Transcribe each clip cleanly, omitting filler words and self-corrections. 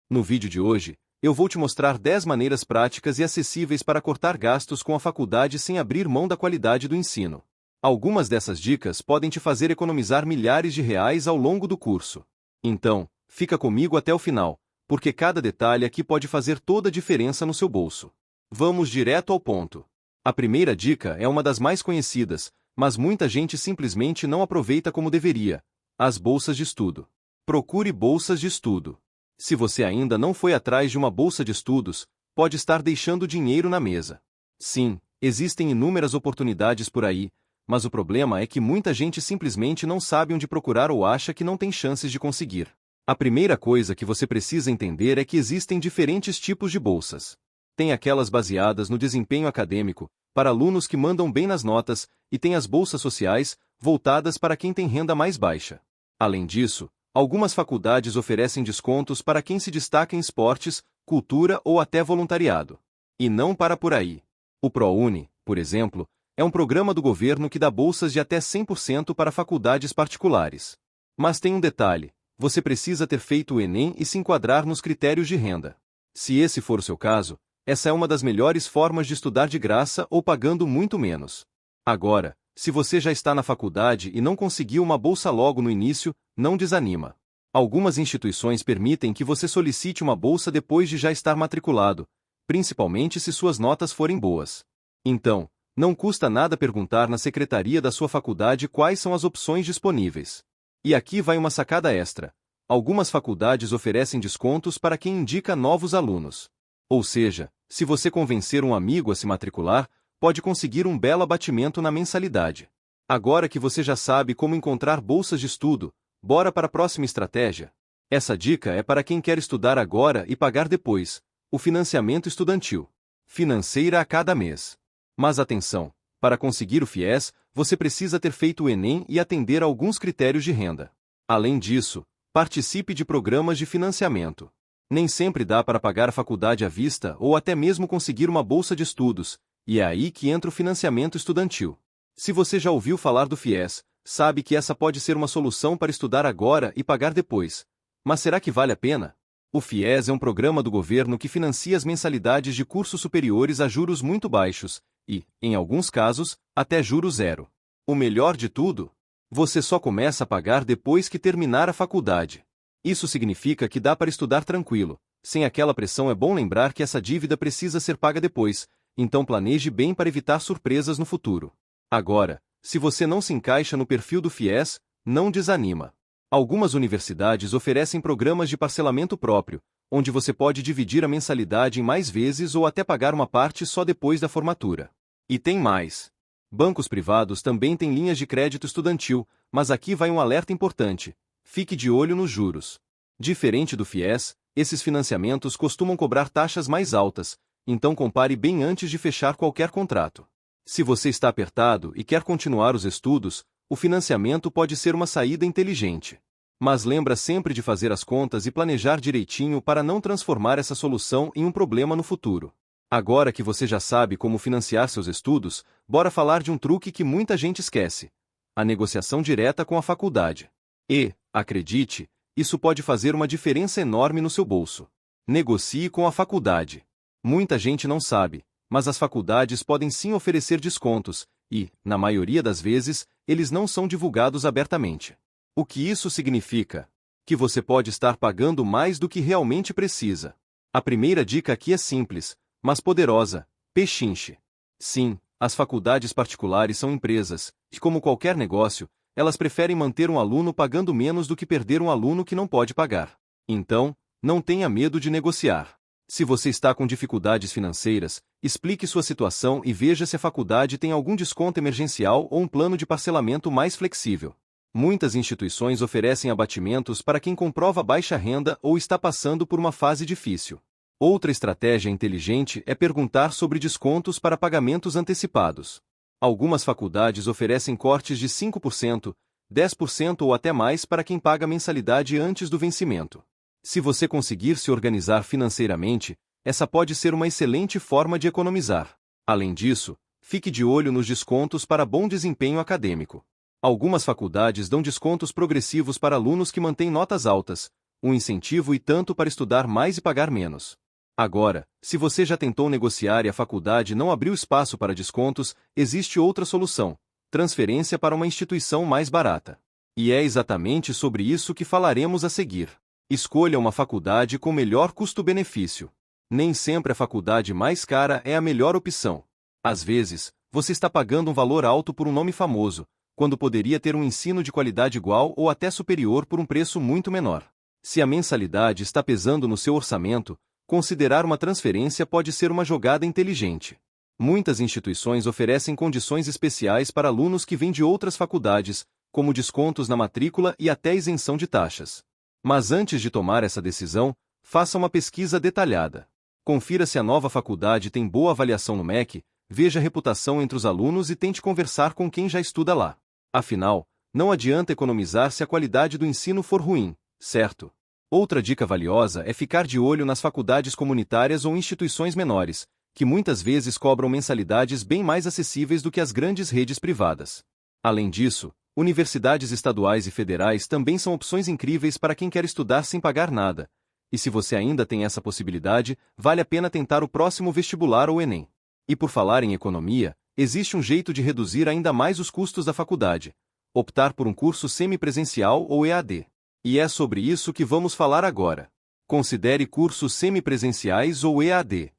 No vídeo de hoje, eu vou te mostrar 10 maneiras práticas e acessíveis para cortar gastos com a faculdade sem abrir mão da qualidade do ensino. Algumas dessas dicas podem te fazer economizar milhares de reais ao longo do curso. Então, fica comigo até o final, porque cada detalhe aqui pode fazer toda a diferença no seu bolso. Vamos direto ao ponto. A primeira dica é uma das mais conhecidas, mas muita gente simplesmente não aproveita como deveria: as bolsas de estudo. Procure bolsas de estudo. Se você ainda não foi atrás de uma bolsa de estudos, pode estar deixando dinheiro na mesa. Sim, existem inúmeras oportunidades por aí, mas o problema é que muita gente simplesmente não sabe onde procurar ou acha que não tem chances de conseguir. A primeira coisa que você precisa entender é que existem diferentes tipos de bolsas. Tem aquelas baseadas no desempenho acadêmico, para alunos que mandam bem nas notas, e tem as bolsas sociais, voltadas para quem tem renda mais baixa. Além disso, algumas faculdades oferecem descontos para quem se destaca em esportes, cultura ou até voluntariado. E não para por aí. O ProUni, por exemplo, é um programa do governo que dá bolsas de até 100% para faculdades particulares. Mas tem um detalhe: você precisa ter feito o Enem e se enquadrar nos critérios de renda. Se esse for o seu caso, essa é uma das melhores formas de estudar de graça ou pagando muito menos. Agora, se você já está na faculdade e não conseguiu uma bolsa logo no início, não desanima. Algumas instituições permitem que você solicite uma bolsa depois de já estar matriculado, principalmente se suas notas forem boas. Então, não custa nada perguntar na secretaria da sua faculdade quais são as opções disponíveis. E aqui vai uma sacada extra: algumas faculdades oferecem descontos para quem indica novos alunos. Ou seja, se você convencer um amigo a se matricular, pode conseguir um belo abatimento na mensalidade. Agora que você já sabe como encontrar bolsas de estudo, bora para a próxima estratégia. Essa dica é para quem quer estudar agora e pagar depois: o financiamento estudantil. Financeira a cada mês. Mas atenção, para conseguir o FIES, você precisa ter feito o Enem e atender a alguns critérios de renda. Além disso, participe de programas de financiamento. Nem sempre dá para pagar a faculdade à vista ou até mesmo conseguir uma bolsa de estudos, e é aí que entra o financiamento estudantil. Se você já ouviu falar do FIES, sabe que essa pode ser uma solução para estudar agora e pagar depois. Mas será que vale a pena? O FIES é um programa do governo que financia as mensalidades de cursos superiores a juros muito baixos, e, em alguns casos, até juros zero. O melhor de tudo? Você só começa a pagar depois que terminar a faculdade. Isso significa que dá para estudar tranquilo, sem aquela pressão. É bom lembrar que essa dívida precisa ser paga depois, então planeje bem para evitar surpresas no futuro. Agora, se você não se encaixa no perfil do FIES, não desanima. Algumas universidades oferecem programas de parcelamento próprio, onde você pode dividir a mensalidade em mais vezes ou até pagar uma parte só depois da formatura. E tem mais. Bancos privados também têm linhas de crédito estudantil, mas aqui vai um alerta importante: fique de olho nos juros. Diferente do FIES, esses financiamentos costumam cobrar taxas mais altas, então compare bem antes de fechar qualquer contrato. Se você está apertado e quer continuar os estudos, o financiamento pode ser uma saída inteligente. Mas lembra sempre de fazer as contas e planejar direitinho para não transformar essa solução em um problema no futuro. Agora que você já sabe como financiar seus estudos, bora falar de um truque que muita gente esquece: a negociação direta com a faculdade. E, acredite, isso pode fazer uma diferença enorme no seu bolso. Negocie com a faculdade. Muita gente não sabe, mas as faculdades podem sim oferecer descontos, e, na maioria das vezes, eles não são divulgados abertamente. O que isso significa? Que você pode estar pagando mais do que realmente precisa. A primeira dica aqui é simples, mas poderosa: pechinche. Sim, as faculdades particulares são empresas, e como qualquer negócio, elas preferem manter um aluno pagando menos do que perder um aluno que não pode pagar. Então, não tenha medo de negociar. Se você está com dificuldades financeiras, explique sua situação e veja se a faculdade tem algum desconto emergencial ou um plano de parcelamento mais flexível. Muitas instituições oferecem abatimentos para quem comprova baixa renda ou está passando por uma fase difícil. Outra estratégia inteligente é perguntar sobre descontos para pagamentos antecipados. Algumas faculdades oferecem cortes de 5%, 10% ou até mais para quem paga mensalidade antes do vencimento. Se você conseguir se organizar financeiramente, essa pode ser uma excelente forma de economizar. Além disso, fique de olho nos descontos para bom desempenho acadêmico. Algumas faculdades dão descontos progressivos para alunos que mantêm notas altas, Um incentivo e tanto para estudar mais e pagar menos. Agora, se você já tentou negociar e a faculdade não abriu espaço para descontos, existe outra solução: transferência para uma instituição mais barata. E é exatamente sobre isso que falaremos a seguir. Escolha uma faculdade com melhor custo-benefício. Nem sempre a faculdade mais cara é a melhor opção. Às vezes, você está pagando um valor alto por um nome famoso, quando poderia ter um ensino de qualidade igual ou até superior por um preço muito menor. Se a mensalidade está pesando no seu orçamento, considerar uma transferência pode ser uma jogada inteligente. Muitas instituições oferecem condições especiais para alunos que vêm de outras faculdades, como descontos na matrícula e até isenção de taxas. Mas antes de tomar essa decisão, faça uma pesquisa detalhada. Confira se a nova faculdade tem boa avaliação no MEC, veja a reputação entre os alunos e tente conversar com quem já estuda lá. Afinal, não adianta economizar se a qualidade do ensino for ruim, certo? Outra dica valiosa é ficar de olho nas faculdades comunitárias ou instituições menores, que muitas vezes cobram mensalidades bem mais acessíveis do que as grandes redes privadas. Além disso, universidades estaduais e federais também são opções incríveis para quem quer estudar sem pagar nada. E se você ainda tem essa possibilidade, vale a pena tentar o próximo vestibular ou Enem. E por falar em economia, existe um jeito de reduzir ainda mais os custos da faculdade: optar por um curso semipresencial ou EAD. E é sobre isso que vamos falar agora. Considere cursos semipresenciais ou EAD.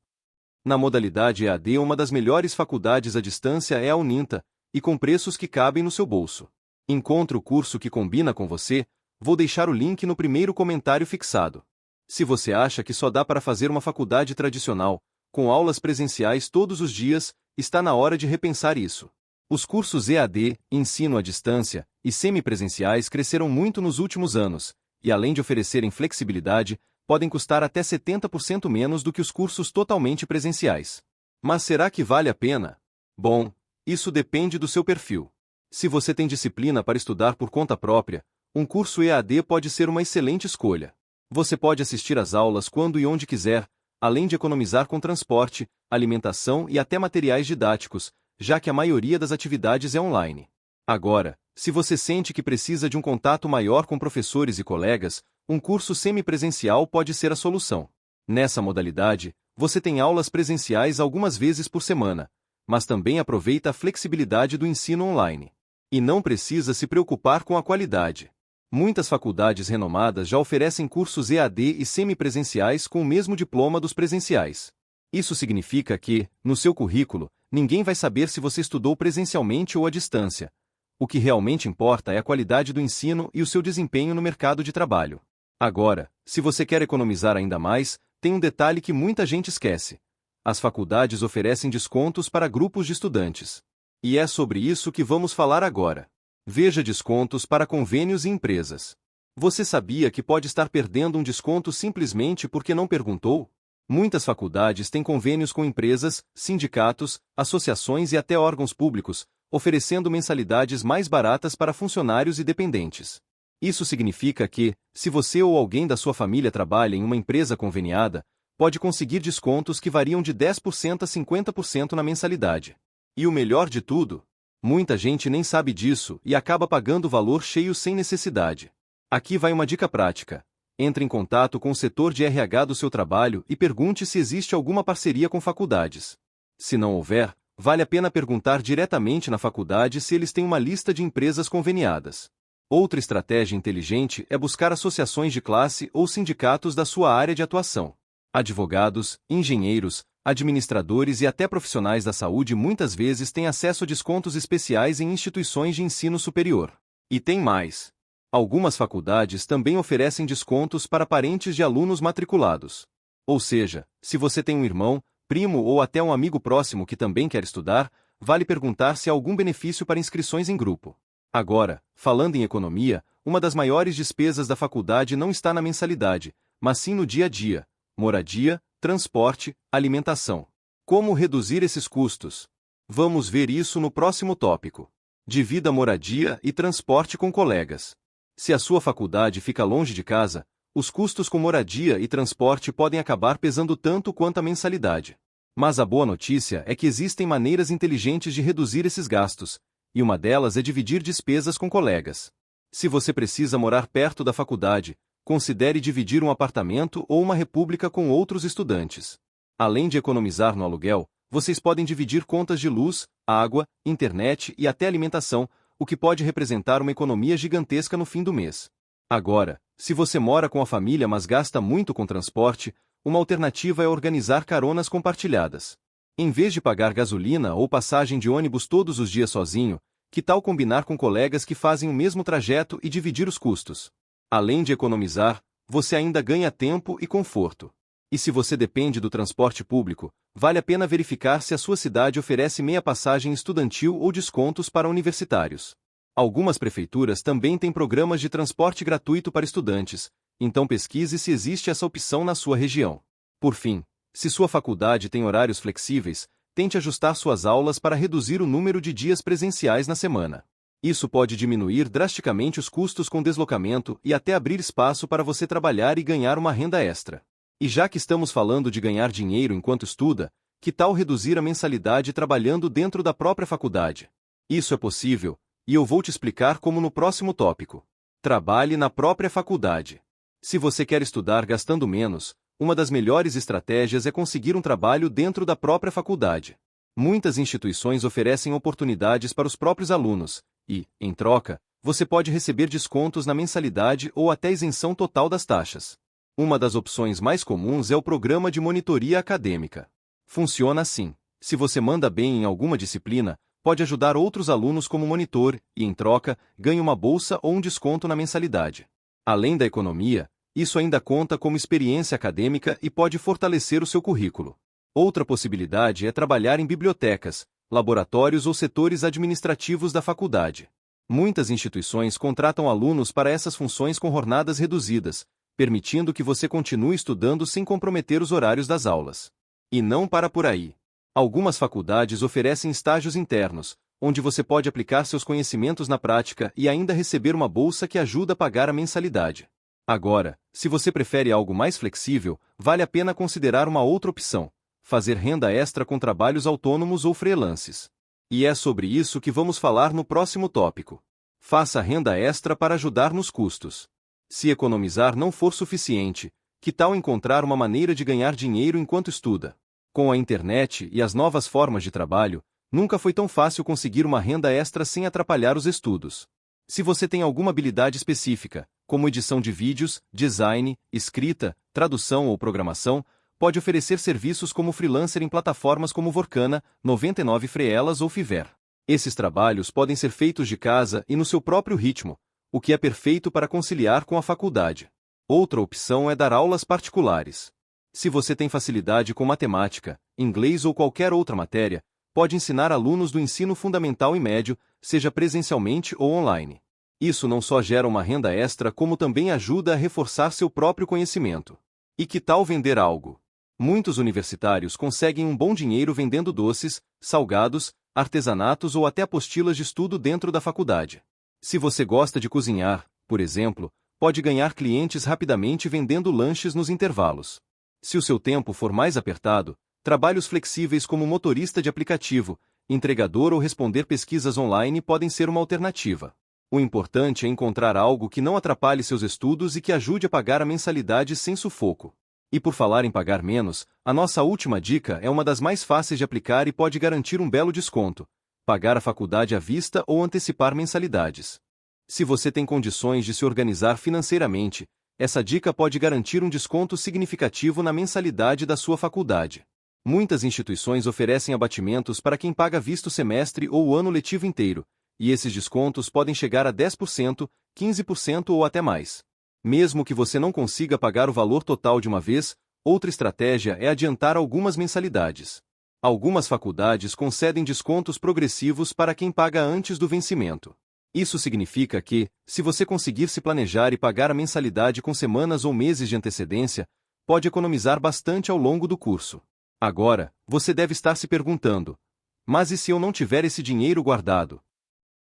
Na modalidade EAD, uma das melhores faculdades à distância é a Uninta, e com preços que cabem no seu bolso. Encontre o curso que combina com você, vou deixar o link no primeiro comentário fixado. Se você acha que só dá para fazer uma faculdade tradicional, com aulas presenciais todos os dias, está na hora de repensar isso. Os cursos EAD, ensino à distância, e semipresenciais cresceram muito nos últimos anos, e além de oferecerem flexibilidade, podem custar até 70% menos do que os cursos totalmente presenciais. Mas será que vale a pena? Bom, isso depende do seu perfil. Se você tem disciplina para estudar por conta própria, um curso EAD pode ser uma excelente escolha. Você pode assistir às aulas quando e onde quiser, além de economizar com transporte, alimentação e até materiais didáticos, já que a maioria das atividades é online. Agora, se você sente que precisa de um contato maior com professores e colegas, um curso semipresencial pode ser a solução. Nessa modalidade, você tem aulas presenciais algumas vezes por semana, mas também aproveita a flexibilidade do ensino online. E não precisa se preocupar com a qualidade. Muitas faculdades renomadas já oferecem cursos EAD e semipresenciais com o mesmo diploma dos presenciais. Isso significa que, no seu currículo, ninguém vai saber se você estudou presencialmente ou à distância. O que realmente importa é a qualidade do ensino e o seu desempenho no mercado de trabalho. Agora, se você quer economizar ainda mais, tem um detalhe que muita gente esquece. As faculdades oferecem descontos para grupos de estudantes. E é sobre isso que vamos falar agora. Veja descontos para convênios e empresas. Você sabia que pode estar perdendo um desconto simplesmente porque não perguntou? Muitas faculdades têm convênios com empresas, sindicatos, associações e até órgãos públicos, oferecendo mensalidades mais baratas para funcionários e dependentes. Isso significa que, se você ou alguém da sua família trabalha em uma empresa conveniada, pode conseguir descontos que variam de 10% a 50% na mensalidade. E o melhor de tudo? Muita gente nem sabe disso e acaba pagando o valor cheio sem necessidade. Aqui vai uma dica prática. Entre em contato com o setor de RH do seu trabalho e pergunte se existe alguma parceria com faculdades. Se não houver, vale a pena perguntar diretamente na faculdade se eles têm uma lista de empresas conveniadas. Outra estratégia inteligente é buscar associações de classe ou sindicatos da sua área de atuação. Advogados, engenheiros, administradores e até profissionais da saúde muitas vezes têm acesso a descontos especiais em instituições de ensino superior. E tem mais. Algumas faculdades também oferecem descontos para parentes de alunos matriculados. Ou seja, se você tem um irmão, primo ou até um amigo próximo que também quer estudar, vale perguntar se há algum benefício para inscrições em grupo. Agora, falando em economia, uma das maiores despesas da faculdade não está na mensalidade, mas sim no dia a dia: moradia, transporte, alimentação. Como reduzir esses custos? Vamos ver isso no próximo tópico. Divida moradia e transporte com colegas. Se a sua faculdade fica longe de casa, os custos com moradia e transporte podem acabar pesando tanto quanto a mensalidade. Mas a boa notícia é que existem maneiras inteligentes de reduzir esses gastos, e uma delas é dividir despesas com colegas. Se você precisa morar perto da faculdade, considere dividir um apartamento ou uma república com outros estudantes. Além de economizar no aluguel, vocês podem dividir contas de luz, água, internet e até alimentação, o que pode representar uma economia gigantesca no fim do mês. Agora, se você mora com a família mas gasta muito com transporte, uma alternativa é organizar caronas compartilhadas. Em vez de pagar gasolina ou passagem de ônibus todos os dias sozinho, que tal combinar com colegas que fazem o mesmo trajeto e dividir os custos? Além de economizar, você ainda ganha tempo e conforto. E se você depende do transporte público, vale a pena verificar se a sua cidade oferece meia passagem estudantil ou descontos para universitários. Algumas prefeituras também têm programas de transporte gratuito para estudantes, então pesquise se existe essa opção na sua região. Por fim, se sua faculdade tem horários flexíveis, tente ajustar suas aulas para reduzir o número de dias presenciais na semana. Isso pode diminuir drasticamente os custos com deslocamento e até abrir espaço para você trabalhar e ganhar uma renda extra. E já que estamos falando de ganhar dinheiro enquanto estuda, que tal reduzir a mensalidade trabalhando dentro da própria faculdade? Isso é possível, e eu vou te explicar como no próximo tópico. Trabalhe na própria faculdade. Se você quer estudar gastando menos, uma das melhores estratégias é conseguir um trabalho dentro da própria faculdade. Muitas instituições oferecem oportunidades para os próprios alunos, e, em troca, você pode receber descontos na mensalidade ou até isenção total das taxas. Uma das opções mais comuns é o programa de monitoria acadêmica. Funciona assim: se você manda bem em alguma disciplina, pode ajudar outros alunos como monitor e, em troca, ganha uma bolsa ou um desconto na mensalidade. Além da economia, isso ainda conta como experiência acadêmica e pode fortalecer o seu currículo. Outra possibilidade é trabalhar em bibliotecas, laboratórios ou setores administrativos da faculdade. Muitas instituições contratam alunos para essas funções com jornadas reduzidas, permitindo que você continue estudando sem comprometer os horários das aulas. E não para por aí. Algumas faculdades oferecem estágios internos, onde você pode aplicar seus conhecimentos na prática e ainda receber uma bolsa que ajuda a pagar a mensalidade. Agora, se você prefere algo mais flexível, vale a pena considerar uma outra opção: fazer renda extra com trabalhos autônomos ou freelances. E é sobre isso que vamos falar no próximo tópico. Faça renda extra para ajudar nos custos. Se economizar não for suficiente, que tal encontrar uma maneira de ganhar dinheiro enquanto estuda? Com a internet e as novas formas de trabalho, nunca foi tão fácil conseguir uma renda extra sem atrapalhar os estudos. Se você tem alguma habilidade específica, como edição de vídeos, design, escrita, tradução ou programação, pode oferecer serviços como freelancer em plataformas como Vorkana, 99 Freelas ou Fiverr. Esses trabalhos podem ser feitos de casa e no seu próprio ritmo, o que é perfeito para conciliar com a faculdade. Outra opção é dar aulas particulares. Se você tem facilidade com matemática, inglês ou qualquer outra matéria, pode ensinar alunos do ensino fundamental e médio, seja presencialmente ou online. Isso não só gera uma renda extra, como também ajuda a reforçar seu próprio conhecimento. E que tal vender algo? Muitos universitários conseguem um bom dinheiro vendendo doces, salgados, artesanatos ou até apostilas de estudo dentro da faculdade. Se você gosta de cozinhar, por exemplo, pode ganhar clientes rapidamente vendendo lanches nos intervalos. Se o seu tempo for mais apertado, trabalhos flexíveis como motorista de aplicativo, entregador ou responder pesquisas online podem ser uma alternativa. O importante é encontrar algo que não atrapalhe seus estudos e que ajude a pagar a mensalidade sem sufoco. E por falar em pagar menos, a nossa última dica é uma das mais fáceis de aplicar e pode garantir um belo desconto: pagar a faculdade à vista ou antecipar mensalidades. Se você tem condições de se organizar financeiramente, essa dica pode garantir um desconto significativo na mensalidade da sua faculdade. Muitas instituições oferecem abatimentos para quem paga visto semestre ou o ano letivo inteiro, e esses descontos podem chegar a 10%, 15% ou até mais. Mesmo que você não consiga pagar o valor total de uma vez, outra estratégia é adiantar algumas mensalidades. Algumas faculdades concedem descontos progressivos para quem paga antes do vencimento. Isso significa que, se você conseguir se planejar e pagar a mensalidade com semanas ou meses de antecedência, pode economizar bastante ao longo do curso. Agora, você deve estar se perguntando: mas e se eu não tiver esse dinheiro guardado?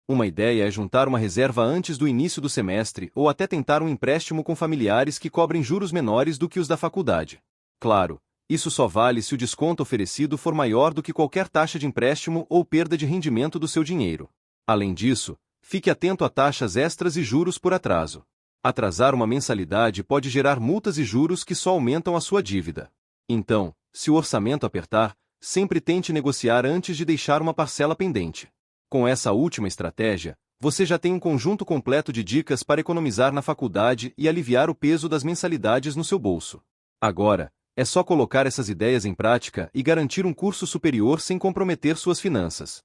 Uma ideia é juntar uma reserva antes do início do semestre ou até tentar um empréstimo com familiares que cobrem juros menores do que os da faculdade. Claro, isso só vale se o desconto oferecido for maior do que qualquer taxa de empréstimo ou perda de rendimento do seu dinheiro. Além disso, fique atento a taxas extras e juros por atraso. Atrasar uma mensalidade pode gerar multas e juros que só aumentam a sua dívida. Então, se o orçamento apertar, sempre tente negociar antes de deixar uma parcela pendente. Com essa última estratégia, você já tem um conjunto completo de dicas para economizar na faculdade e aliviar o peso das mensalidades no seu bolso. Agora, é só colocar essas ideias em prática e garantir um curso superior sem comprometer suas finanças.